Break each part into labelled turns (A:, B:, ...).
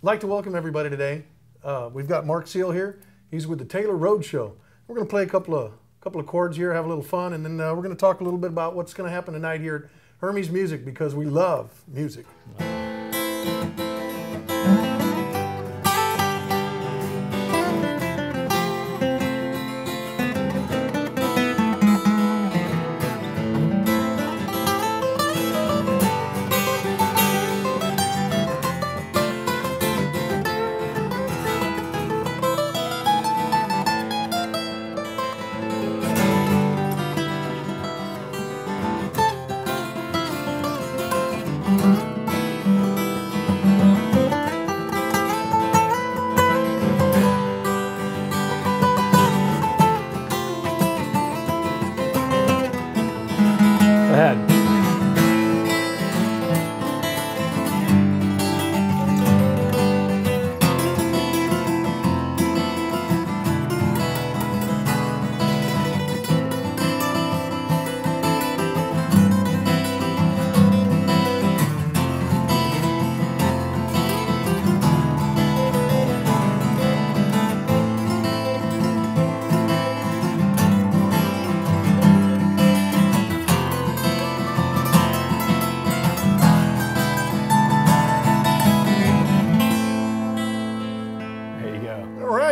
A: I'd like to welcome everybody today. We've got Marc here. He's with the Taylor Road Show. We're going to play a couple of chords here, have a little fun, and then we're going to talk a little bit about what's going to happen tonight here at Hermes Music, because we love music.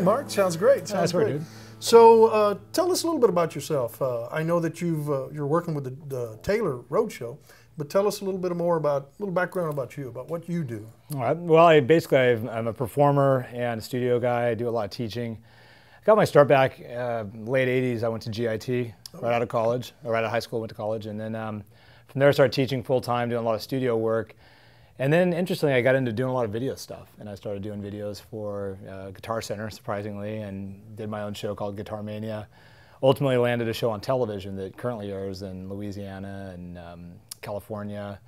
A: Marc, sounds great. Sounds great. Dude. So tell us a little bit about yourself. I know that you're working with the Taylor Road Show, but tell us a little bit more about, a little background about you, about what you do.
B: All right. Well, I'm a performer and a studio guy. I do a lot of teaching. I got my start back late 80s. I went to GIT right out of college, or right out of high school, went to college, and then from there I started teaching full time, doing a lot of studio work. And then, interestingly, I got into doing a lot of video stuff, and I started doing videos for Guitar Center, surprisingly, and did my own show called Guitar Mania. Ultimately landed a show on television that currently airs in Louisiana and California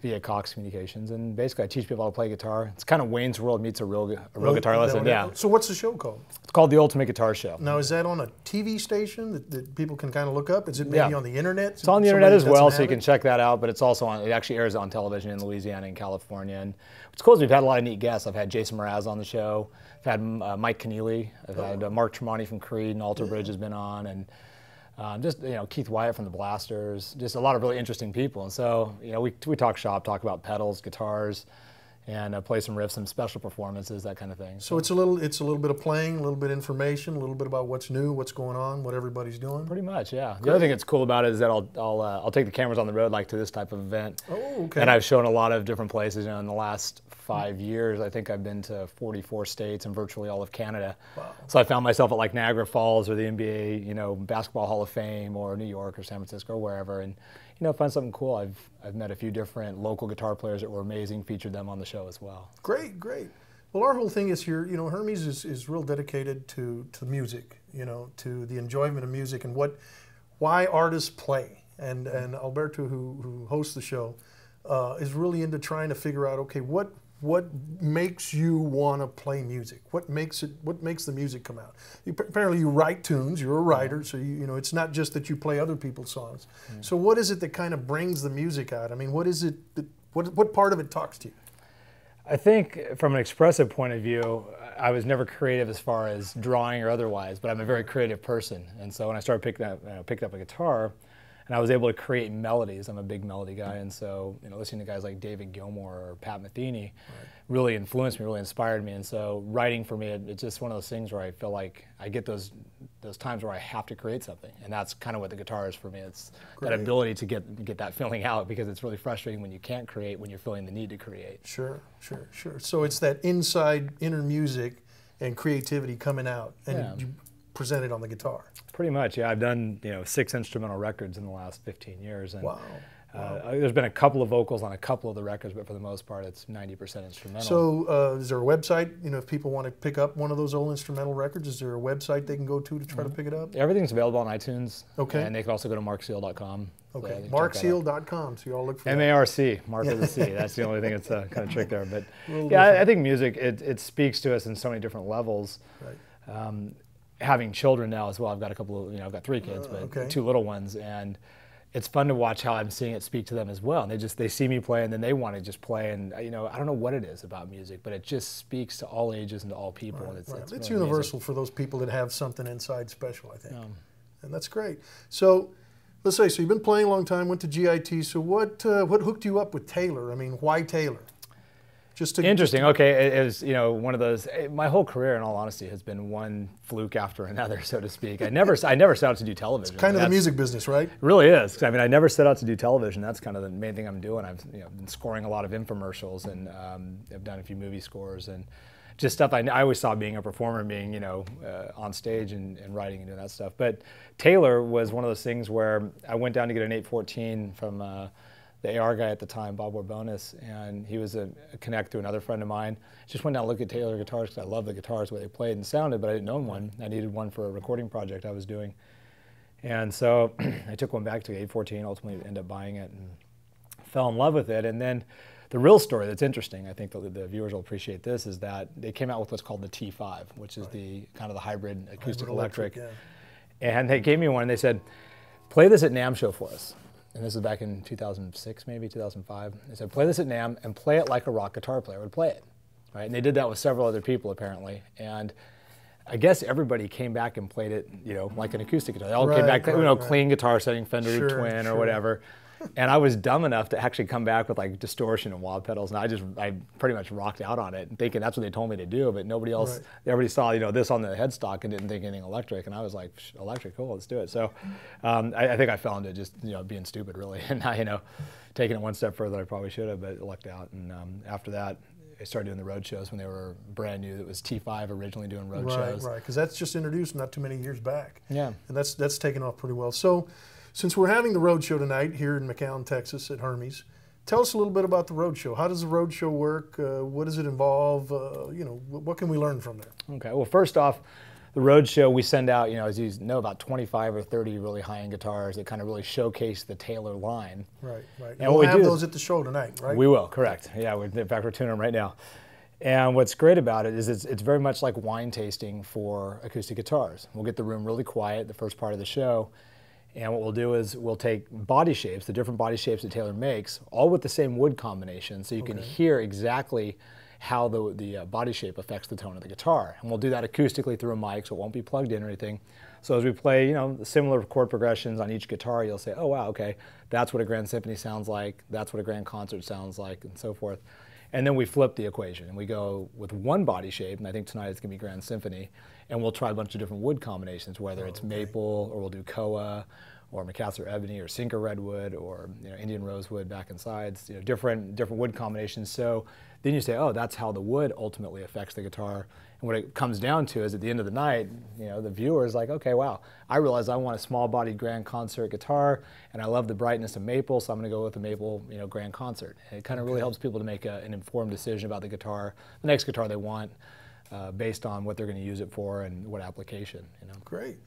B: via Cox Communications, and basically I teach people how to play guitar. It's kind of Wayne's World meets a real guitar lesson. Yeah.
A: So what's the show called?
B: It's called The Ultimate Guitar Show.
A: Now, is that on a TV station that people can kind of look up? Is it maybe on the internet?
B: It's on the internet as well, so you can check that out, but it's also on, it actually airs on television in Louisiana and California. And what's cool is we've had a lot of neat guests. I've had Jason Mraz on the show. I've had Mike Keneally. I've had Mark Tremonti from Creed, and Alter Bridge has been on, and just, Keith Wyatt from the Blasters, just a lot of really interesting people. And so, we talk shop, talk about pedals, guitars, and play some riffs, some special performances, that kind of thing.
A: So it's a little bit of playing, a little bit of information, a little bit about what's new, what's going on, what everybody's doing.
B: Pretty much, yeah. Great. The other thing that's cool about it is that I'll take the cameras on the road, like to this type of event.
A: Oh, okay.
B: And I've shown a lot of different places. In the last 5 years, I think I've been to 44 states and virtually all of Canada. Wow. So I found myself at like Niagara Falls or the NBA, Basketball Hall of Fame, or New York or San Francisco or wherever, and find something cool. I've met a few different local guitar players that were amazing, featured them on the show as well.
A: Great, great. Well, our whole thing is here, Hermes is real dedicated to music, to the enjoyment of music and why artists play. And Alberto, who hosts the show, is really into trying to figure out, okay, what makes you want to play music? What makes the music come out? Apparently you write tunes, you're a writer, so it's not just that you play other people's songs. So what is it that kind of brings the music out? I mean, what is it what part of it talks to you?
B: I think from an expressive point of view, I was never creative as far as drawing or otherwise, but I'm a very creative person. And so when I started picked up a guitar, and I was able to create melodies. I'm a big melody guy, and so listening to guys like David Gilmour or Pat Metheny really influenced me, really inspired me. And so writing for me, it's just one of those things where I feel like I get those times where I have to create something, and that's kind of what the guitar is for me. It's that ability to get that feeling out, because it's really frustrating when you can't create when you're feeling the need to create.
A: Sure. So it's that inner music and creativity coming out, and you present it on the guitar.
B: Pretty much, yeah. I've done 6 instrumental records in the last 15 years. And,
A: wow.
B: There's been a couple of vocals on a couple of the records, but for the most part, it's 90% instrumental.
A: So is there a website, if people want to pick up one of those old instrumental records, is there a website they can go to try to pick it up?
B: Everything's available on iTunes.
A: Okay.
B: And they can also go to marcseal.com.
A: Okay, so marcseal.com, so you all look for
B: M-A-R-C, Marc with a C. That's the only thing that's kind of trick there. But yeah, I think music, it speaks to us in so many different levels. Right. Having children now as well, I've got a couple of, I've got 3 kids, but 2 little ones, and it's fun to watch how I'm seeing it speak to them as well. And they see me play, and then they want to just play. And I don't know what it is about music, but it just speaks to all ages and to all people.
A: Right,
B: and it's
A: it's
B: really
A: universal
B: amazing.
A: for those people that have something inside special, I think.
B: Yeah.
A: And that's great. So let's say, so you've been playing a long time, went to GIT. So what hooked you up with Taylor? I mean, why Taylor?
B: Interesting. Okay, it was one of those. My whole career, in all honesty, has been one fluke after another, so to speak. I never set out to do television.
A: It's kind of the music business, right?
B: It really is. I mean, I never set out to do television. That's kind of the main thing I'm doing. I've been scoring a lot of infomercials, and I've done a few movie scores, and just stuff I always saw being a performer, being on stage and writing and doing that stuff. But Taylor was one of those things where I went down to get an 814 from the AR guy at the time, Bob Warbonis, and he was a connect to another friend of mine. Just went down to look at Taylor guitars because I love the guitars, the way they played and sounded, but I didn't own one. I needed one for a recording project I was doing. And so I took one back to 814, ultimately ended up buying it and fell in love with it. And then the real story that's interesting, I think the viewers will appreciate this, is that they came out with what's called the T5, which is the kind of the hybrid acoustic electric. Yeah. And they gave me one and they said, play this at NAMM show for us. And this is back in 2006, maybe 2005. They said, play this at NAMM and play it like a rock guitar player would play it, right? And they did that with several other people apparently. And I guess everybody came back and played it, like an acoustic guitar. They all came back, clean guitar setting, Fender Twin or whatever. And I was dumb enough to actually come back with like distortion and wah pedals, and I pretty much rocked out on it, thinking that's what they told me to do. But nobody else, everybody saw this on the headstock and didn't think anything electric, and I was like, electric, cool, let's do it. So I think I fell into just being stupid really, and not taking it one step further than I probably should have, but it lucked out. And after that, I started doing the road shows when they were brand new. It was T5 originally doing road shows. Right,
A: because that's just introduced not too many years back.
B: Yeah,
A: and that's taken off pretty well. So, since we're having the road show tonight here in McAllen, Texas, at Hermes, tell us a little bit about the road show. How does the road show work? What does it involve? What can we learn from there?
B: Okay. Well, first off, the road show we send out, as you know, about 25 or 30 really high-end guitars that kind of really showcase the Taylor line.
A: Right.
B: And
A: we'll have those at the show tonight, right?
B: We will. Correct. Yeah. In fact, we're tuning them right now. And what's great about it is it's very much like wine tasting for acoustic guitars. We'll get the room really quiet the first part of the show. And what we'll do is we'll take body shapes, the different body shapes that Taylor makes, all with the same wood combination, so you can hear exactly how the body shape affects the tone of the guitar. And we'll do that acoustically through a mic, so it won't be plugged in or anything. So as we play, similar chord progressions on each guitar, you'll say, oh wow, okay, that's what a grand symphony sounds like, that's what a grand concert sounds like, and so forth. And then we flip the equation, and we go with one body shape, and I think tonight it's going to be Grand Symphony, and we'll try a bunch of different wood combinations, whether it's maple, or we'll do koa, or Macassar ebony, or Sinker redwood, or Indian rosewood back and sides, different wood combinations. So then you say, oh, that's how the wood ultimately affects the guitar. And what it comes down to is at the end of the night, the viewer is like, okay, wow, I realize I want a small-bodied grand concert guitar, and I love the brightness of maple, so I'm going to go with a maple, grand concert. And it kind of really helps people to make an informed decision about the guitar, the next guitar they want, based on what they're going to use it for and what application.
A: Great.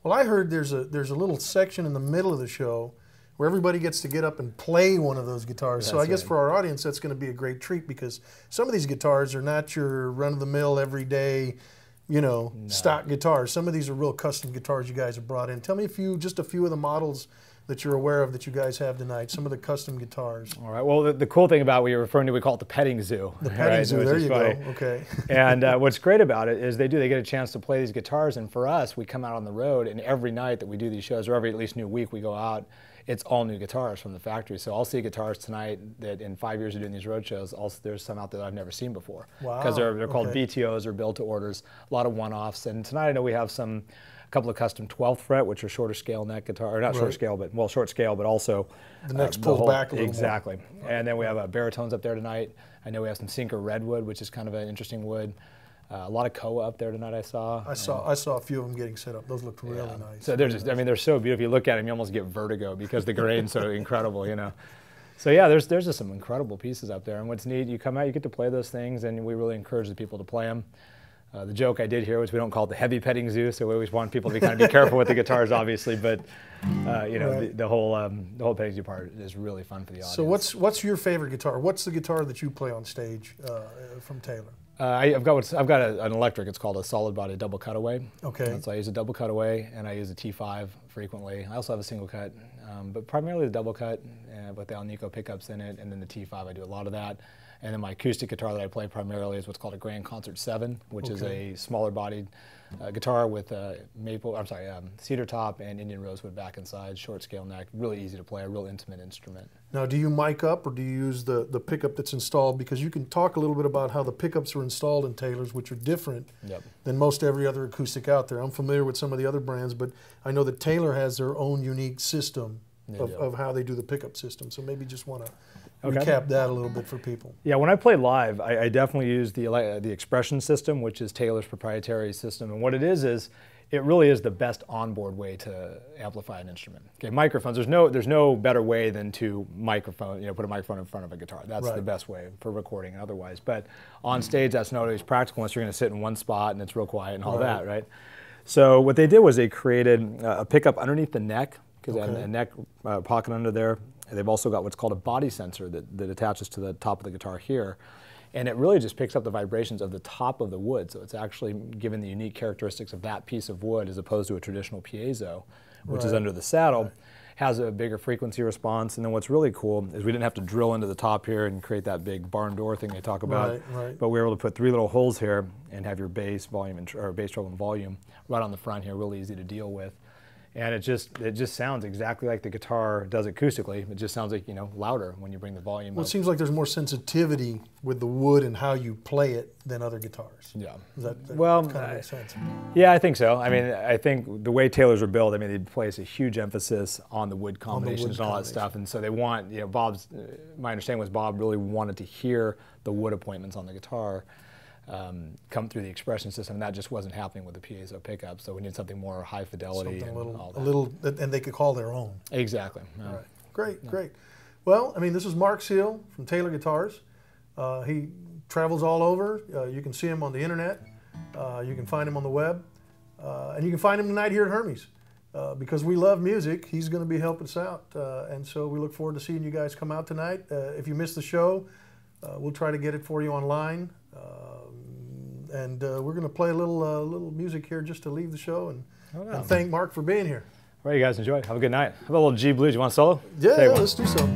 A: Well, I heard there's a little section in the middle of the show where everybody gets to get up and play one of those guitars. So I guess for our audience, that's going to be a great treat, because some of these guitars are not your run-of-the-mill, everyday, stock guitars. Some of these are real custom guitars you guys have brought in. Tell me just a few of the models that you're aware of that you guys have tonight, some of the custom guitars.
B: All right. Well, the cool thing about what you're referring to, we call it the petting zoo.
A: The petting zoo, there you go. Okay.
B: And what's great about it is they get a chance to play these guitars, and for us, we come out on the road, and every night that we do these shows, or every at least new week we go out, it's all new guitars from the factory. So I'll see guitars tonight that in 5 years of doing these road shows, there's some out there that I've never seen before.
A: Wow.
B: Because they're called BTOs, or built to orders, a lot of one-offs. And tonight I know we have a couple of custom 12th fret, which are shorter scale neck guitar, or not short scale, but short scale, but also
A: the neck's pulled back a little
B: exactly. More. And then we have baritones up there tonight. I know we have some Sinker redwood, which is kind of an interesting wood. A lot of koa up there tonight. I saw
A: a few of them getting set up. Those looked really nice.
B: So they're they're so beautiful. If you look at them, you almost get vertigo because the grain's so incredible, So yeah, there's just some incredible pieces up there. And what's neat, you come out, you get to play those things, and we really encourage the people to play them. The joke I did here was we don't call it the heavy petting zoo, so we always want people to kind of be careful with the guitars, obviously. But you know,
A: Right.
B: the whole petting zoo part is really fun for the audience.
A: So what's your favorite guitar? What's the guitar that you play on stage from Taylor?
B: I've got an electric. It's called a solid body double cutaway.
A: Okay.
B: And so I use a double cutaway, and I use a T5 frequently. I also have a single cut, but primarily the double cut with the Alnico pickups in it, and then the T5. I do a lot of that. And then my acoustic guitar that I play primarily is what's called a Grand Concert 7, which is a smaller bodied guitar with cedar top and Indian rosewood back and sides, short scale neck, really easy to play, a real intimate instrument.
A: Now, do you mic up or do you use the pickup that's installed? Because you can talk a little bit about how the pickups are installed in Taylor's, which are different than most every other acoustic out there. I'm familiar with some of the other brands, but I know that Taylor has their own unique system of how they do the pickup system. So maybe just want to recap that a little bit for people.
B: Yeah, when I play live, I definitely use the expression system, which is Taylor's proprietary system. And what it is it really is the best onboard way to amplify an instrument. Okay, microphones. There's no better way than to put a microphone in front of a guitar. That's the best way for recording and otherwise. But on stage, that's not always practical unless you're going to sit in one spot and it's real quiet and all that, right? So what they did was they created a pickup underneath the neck, because they have a neck pocket under there. And they've also got what's called a body sensor that attaches to the top of the guitar here. And it really just picks up the vibrations of the top of the wood. So it's actually given the unique characteristics of that piece of wood as opposed to a traditional piezo, which is under the saddle, has a bigger frequency response. And then what's really cool is we didn't have to drill into the top here and create that big barn door thing they talk about. But we were able to put 3 little holes here and have your bass volume or bass treble and volume right on the front here, really easy to deal with. And it just sounds exactly like the guitar does acoustically. It just sounds like, louder when you bring the volume
A: Well,
B: up.
A: it seems like there's more sensitivity with the wood and how you play it than other guitars.
B: Yeah.
A: That
B: well,
A: kind of makes sense.
B: Yeah, I think so. I mean, I think the way Taylors are built, they place a huge emphasis on the wood combinations and all that stuff. And so they want, my understanding was Bob really wanted to hear the wood appointments on the guitar come through the expression system. And that just wasn't happening with the piezo pickup. So we need something more high fidelity.
A: Something
B: and
A: a little, and they could call their own.
B: Exactly.
A: All right. Great, great. Well, this is Marc Seal from Taylor Guitars. He travels all over. You can see him on the internet. You can find him on the web. And you can find him tonight here at Hermes. Because we love music, he's going to be helping us out. And so we look forward to seeing you guys come out tonight. If you missed the show, we'll try to get it for you online. And we're going to play a little music here just to leave the show and thank Marc for being here.
B: All right, you guys enjoy. Have a good night. How about a little G blues? You want a solo?
A: Yeah, let's do so.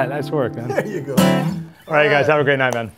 B: Nice work, man.
A: There you go.
B: All right, you guys, have a great night, man.